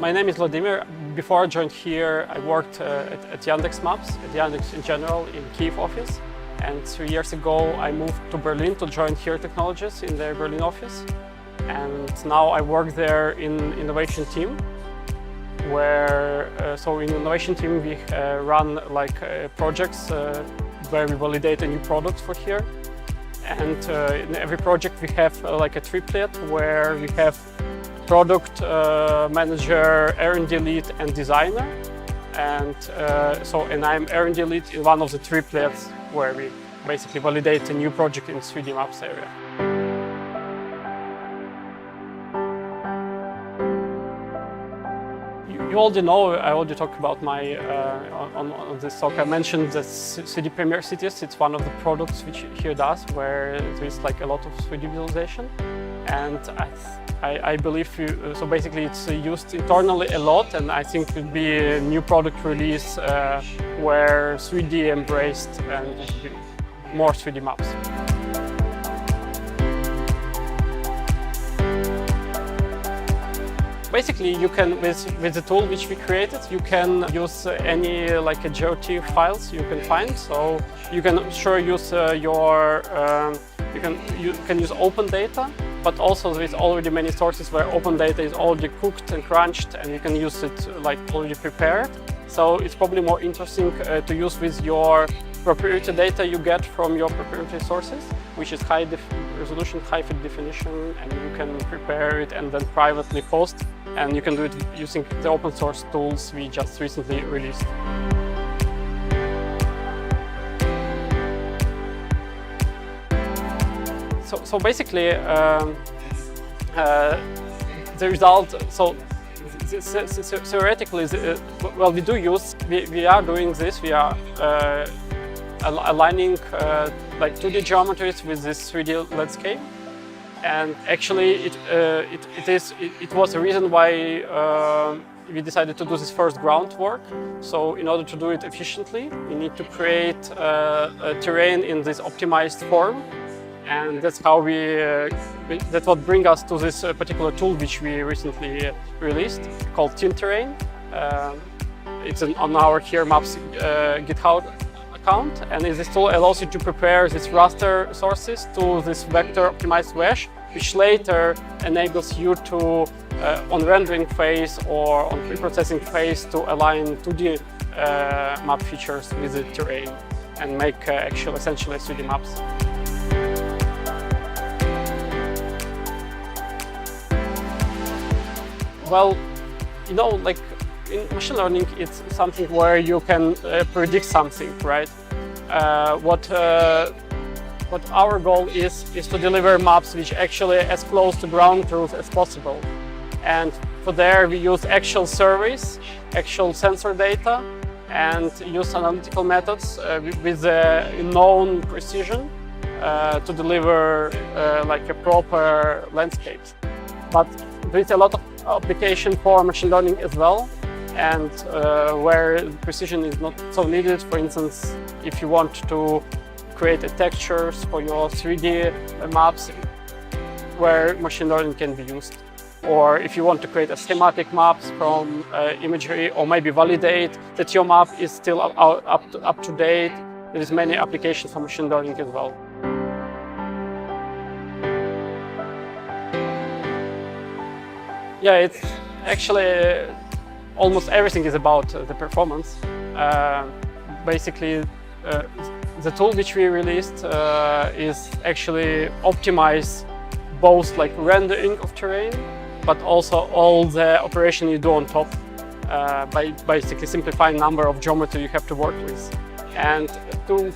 My name is Volodymyr. Before I joined here, I worked at Yandex Maps, at Yandex in general, in Kyiv office. And 3 years ago, I moved to Berlin to join Here Technologies in their Berlin office. And now I work there in innovation team, where so in innovation team we run like projects where we validate a new product for Here. And in every project we have like a triplet where we have product manager, R&D lead, and designer. And and I'm R&D lead in one of the triplets where we basically validate a new project in 3D maps area. You already know, I already talked about my, on this talk, I mentioned the 3D Premier Cities. It's one of the products which Here does, where there is like a lot of 3D visualization. And I believe, so basically it's used internally a lot, and I think it will be a new product release where 3D embraced and more 3D maps. Basically, you can, with the tool which we created, you can use any like a GeoT files you can find. So you can use you can use open data, but also there is already many sources where open data is already cooked and crunched, and you can use it like already prepared. So it's probably more interesting to use with your proprietary data you get from your proprietary sources, which is high resolution, high field definition, and you can prepare it and then privately post. And you can do it using the open source tools we just recently released. So basically, the result, so theoretically, well, we are doing this, we are aligning like 2D geometries with this 3D landscape. And actually, it was the reason why we decided to do this first groundwork. So in order to do it efficiently, we need to create a terrain in this optimized form. And that's how that's what brings us to this particular tool which we recently released, called Thin Terrain. It's on our Here Maps GitHub account, and this tool allows you to prepare these raster sources to this vector optimized mesh, which later enables you to, on rendering phase or on pre-processing phase, to align 2D map features with the terrain and make essentially 3D maps. Well, you know, like in machine learning, it's something where you can predict something, right? What our goal is to deliver maps which actually as close to ground truth as possible. And for there, we use actual surveys, actual sensor data, and use analytical methods with known precision to deliver like a proper landscape. But there is a lot of application for machine learning as well, and where precision is not so needed. For instance, if you want to create textures for your 3D maps, where machine learning can be used. Or if you want to create a schematic maps from imagery, or maybe validate that your map is still up to date, there is many applications for machine learning as well. Yeah, it's actually almost everything is about the performance. Basically, the tool which we released is actually optimize both like rendering of terrain, but also all the operation you do on top by basically simplifying number of geometry you have to work with. And to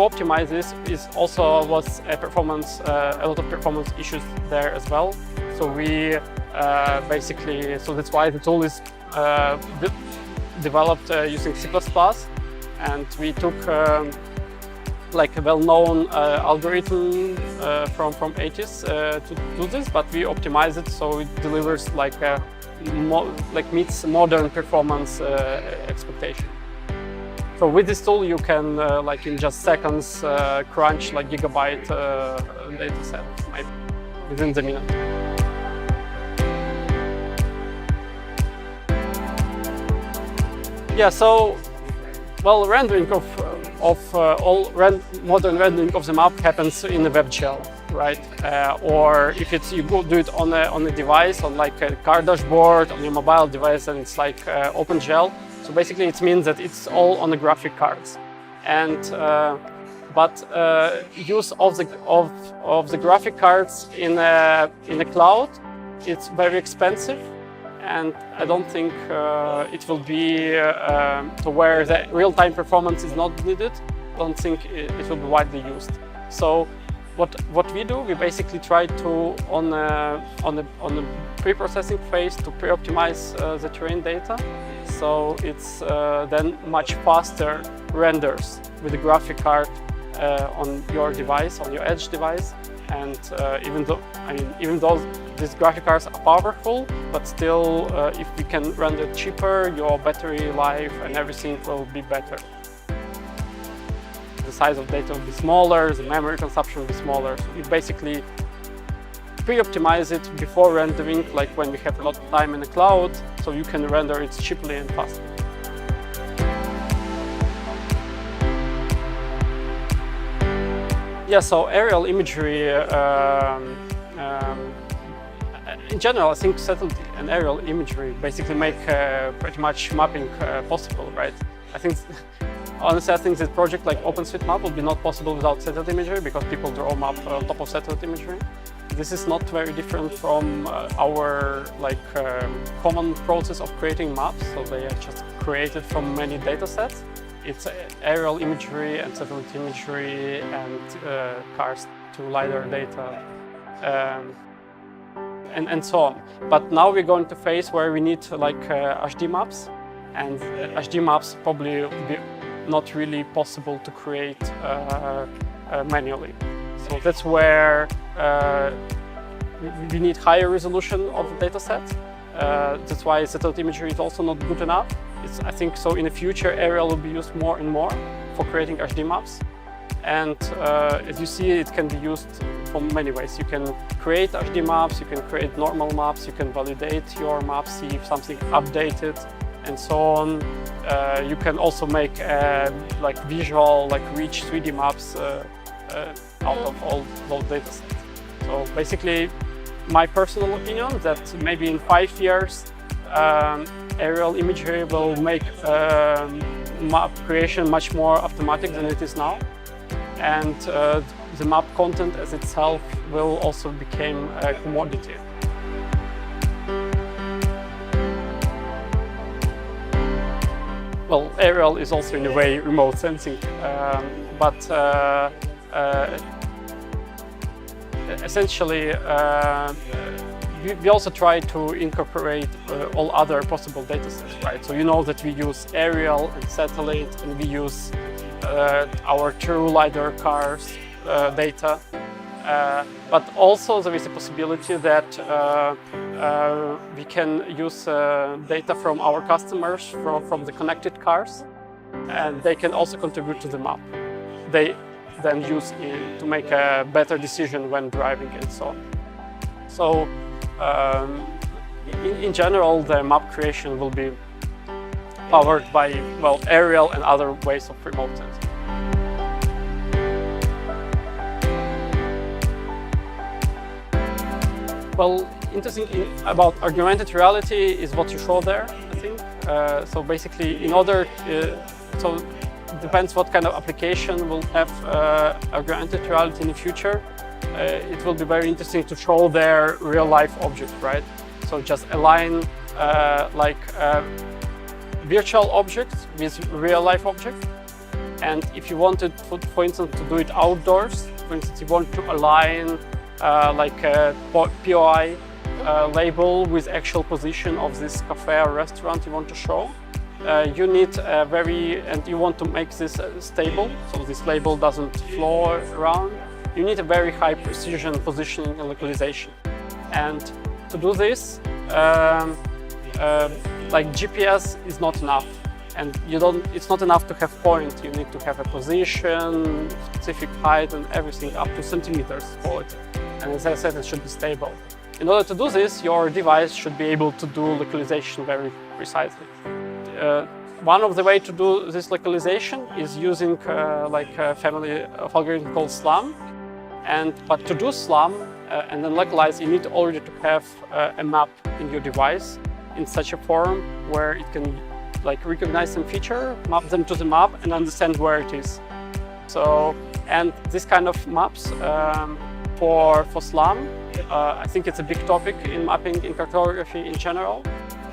optimize this was a lot of performance issues there as well. So we so that's why the tool is developed using C++, and we took like a well-known algorithm from 80s to do this, but we optimize it so it delivers like meets modern performance expectation. So with this tool, you can like in just seconds crunch like gigabyte data set, maybe within the minute. Yeah, so, well, rendering of modern rendering of the map happens in the WebGL, right? Or if it's you go do it on a device, on like a car dashboard, on your mobile device, then it's like OpenGL. So basically, it means that it's all on the graphic cards, and use of the graphic cards in a cloud, it's very expensive. And I don't think it will be to where the real-time performance is not needed. I don't think it will be widely used. So what we do, we basically try to on the pre-processing phase to pre-optimize the terrain data. So it's then much faster renders with the graphic card on your device, on your edge device. And even though these graphic cards are powerful, but still, if we can render cheaper, your battery life and everything will be better. The size of data will be smaller, the memory consumption will be smaller. So we basically pre-optimize it before rendering, like when we have a lot of time in the cloud, so you can render it cheaply and fast. Yeah, so aerial imagery, in general, I think satellite and aerial imagery basically make pretty much mapping possible, right? Honestly, I think this project like OpenStreetMap would be not possible without satellite imagery because people draw map on top of satellite imagery. This is not very different from our common process of creating maps, so they are just created from many data sets. It's aerial imagery and satellite imagery and cars to LiDAR data and so on. But now we're going to a phase where we need HD maps, and HD maps probably will be not really possible to create manually. So that's where we need higher resolution of the data set. That's why satellite imagery is also not good enough. I think so in the future, aerial will be used more and more for creating HD maps. And as you see, it can be used from many ways. You can create HD maps, you can create normal maps, you can validate your maps, see if something updated, and so on. You can also make visual, rich 3D maps out of all those data sets. So basically, my personal opinion that maybe in 5 years, aerial imagery will make map creation much more automatic than it is now. And the map content as itself will also become a commodity. Well, aerial is also in a way remote sensing, but essentially we also try to incorporate all other possible data sets, right? So you know that we use aerial and satellite, and we use our true LiDAR cars data. But also there is a possibility that we can use data from our customers, from the connected cars, and they can also contribute to the map. They then use it to make a better decision when driving and so on. So in general, the map creation will be powered by, well, aerial and other ways of remote sensing. Well, interesting about augmented reality is what you show there, I think. So basically, in order, so it depends what kind of application will have augmented reality in the future. It will be very interesting to show their real-life object, right? So just align virtual objects with real-life objects. And if you wanted, for instance, to do it outdoors, for instance, you want to align like a POI label with actual position of this cafe or restaurant you want to show. You need and you want to make this stable, so this label doesn't flow around. You need a very high precision positioning and localization. And to do this, like GPS is not enough. And it's not enough to have point, you need to have a position, specific height and everything up to centimeters quality. And as I said, it should be stable. In order to do this, your device should be able to do localization very precisely. One of the way to do this localization is using like a family of algorithm called SLAM. But to do SLAM and then localize, you need already to have a map in your device in such a form where it can like recognize some feature, map them to the map, and understand where it is. So, and this kind of maps for SLAM, I think it's a big topic in mapping in cartography in general,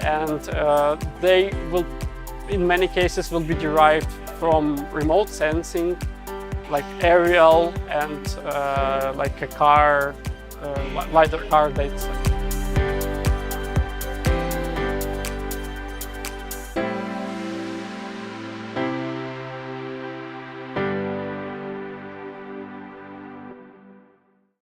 and they will, in many cases, will be derived from remote sensing, like aerial and like a car, LiDAR car data.